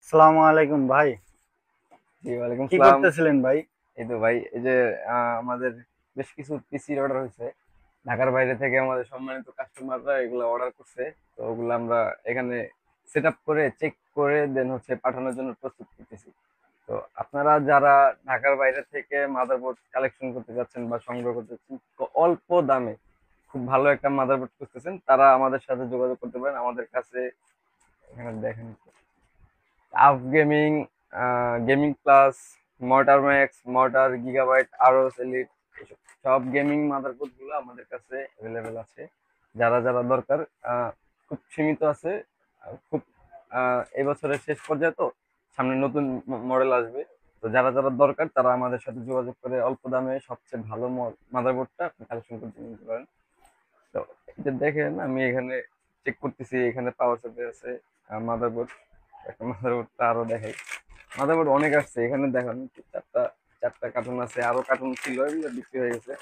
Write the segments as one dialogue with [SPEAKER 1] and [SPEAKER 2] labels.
[SPEAKER 1] আসসালামু আলাইকুম ভাই।
[SPEAKER 2] জি ওয়ালাইকুম
[SPEAKER 1] কি
[SPEAKER 2] সালাম।
[SPEAKER 1] করতেছিলেন ভাই?
[SPEAKER 2] এই তো ভাই, এই যে আমাদের বেশ কিছু পিসির অর্ডার হয়েছে ঢাকার বাইরে থেকে। আমাদের সম্মানিত কাস্টমাররা এগুলো অর্ডার করছে, তো ওগুলো আমরা এখানে সেট আপ করে চেক করে দেন হচ্ছে পাঠানোর জন্য প্রস্তুত করতেছি। তো আপনারা যারা ঢাকার বাইরে থেকে মাদারবোর্ড কালেকশন করতে যাচ্ছেন বা সংগ্রহ করতে যাচ্ছেন, তো অল্প দামে খুব ভালো একটা মাদারবোর্ড খুঁজতেছেন, তারা আমাদের সাথে যোগাযোগ করতে পারেন। আমাদের কাছে এখানে দেখেন up gaming, gaming plus, mortar max, mortar gigabyte, আরও এলিট, এসব সব গেমিং মাদারবোর্ড গুলো আমাদের কাছে অ্যাভেলেবেল আছে। যারা যারা দরকার, খুব সীমিত আছে। খুব এই বছরের শেষ পর্যায়ে, তো সামনে নতুন মডেল আসবে। তো যারা যারা দরকার তারা আমাদের সাথে যোগাযোগ করে অল্প দামে সবচেয়ে ভালো মাদারবোর্ডটা কালেকশন করতে নিতে পারেন। তো এটা দেখেন, আমি এখানে চেক করতেছি, এখানে পাওয়ার সাপ্লাই আছে, মাদারবোর্ড, একটা মাদারবোর্ডটা আরো দেখাই। মাদারবোর্ড অনেক আসছে, এখানে দেখেন চারটা চারটা কার্টুন আছে, আরো কার্টুন ছিল, এগুলো বিক্রি হয়ে গেছে।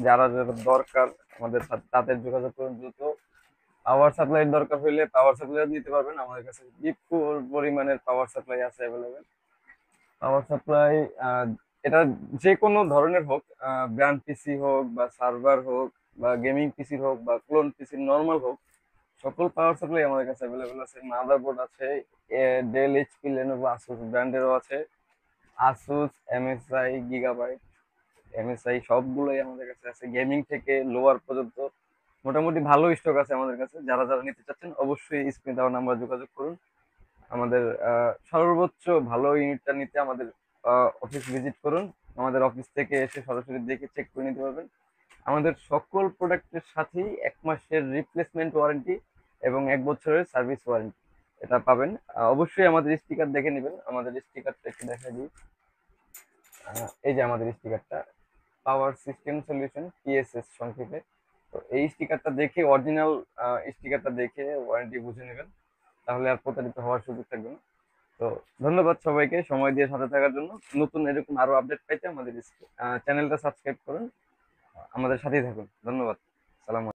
[SPEAKER 2] যারা যারা দরকার আমাদের সাথে তাদের যোগাযোগ করুন দ্রুত। পাওয়ার সাপ্লাই দরকার হইলে পাওয়ার সাপ্লাই নিতে পারবেন, আমাদের কাছে বিপুল পরিমাণের পাওয়ার সাপ্লাই আছে অ্যাভেলেবেল। পাওয়ার সাপ্লাই এটা যে কোনো ধরনের হোক, ব্র্যান্ড পিসি হোক বা সার্ভার হোক বা গেমিং পিসি হোক বা ক্লোন পিসি নর্মাল হোক, সকল পাওয়ার সাপ্লাই আমাদের কাছে অ্যাভেলেবেল আছে। মাদারবোর্ড আছে, ডেল, এইচপি, লেনোভো, আসুস ব্র্যান্ডেরও আছে। আসুস, এমএসআই, গিগাবাইট, এমএসআই সবগুলোই আমাদের কাছে আছে, গেমিং থেকে লোয়ার পর্যন্ত মোটামুটি ভালো স্টক আছে আমাদের কাছে। যারা যারা নিতে চাচ্ছেন অবশ্যই স্ক্রিনে দেওয়া নাম্বার যোগাযোগ করুন। আমাদের সর্বোচ্চ ভালো ইউনিটটা নিতে আমাদের অফিস ভিজিট করুন। আমাদের অফিস থেকে এসে সরাসরি দেখে চেক করে নিতে পারবেন। আমাদের সকল প্রোডাক্টের সাথেই 1 মাসের রিপ্লেসমেন্ট ওয়ারেন্টি এবং 1 বছরের সার্ভিস ওয়ারেন্টি এটা পাবেন। অবশ্যই আমাদের স্টিকার দেখে নেবেন। আমাদের স্টিকারটা একটু দেখা দিই। এই যে আমাদের স্টিকারটা, পাওয়ার সিস্টেম সলিউশন, পিএসএস সংক্ষেপে। তো এই স্টিকারটা দেখে, অরিজিনাল স্টিকারটা দেখে ওয়ারেন্টি বুঝে নেবেন, তাহলে আর প্রতারিত হওয়ার সুযোগ থাকবে না। তো ধন্যবাদ সবাইকে সময় দিয়ে সাথে থাকার জন্য। নতুন এরকম আরো আপডেট পাইতে আমাদের চ্যানেলটা সাবস্ক্রাইব করুন, আমাদের সাথেই থাকুন। ধন্যবাদ। সালাম।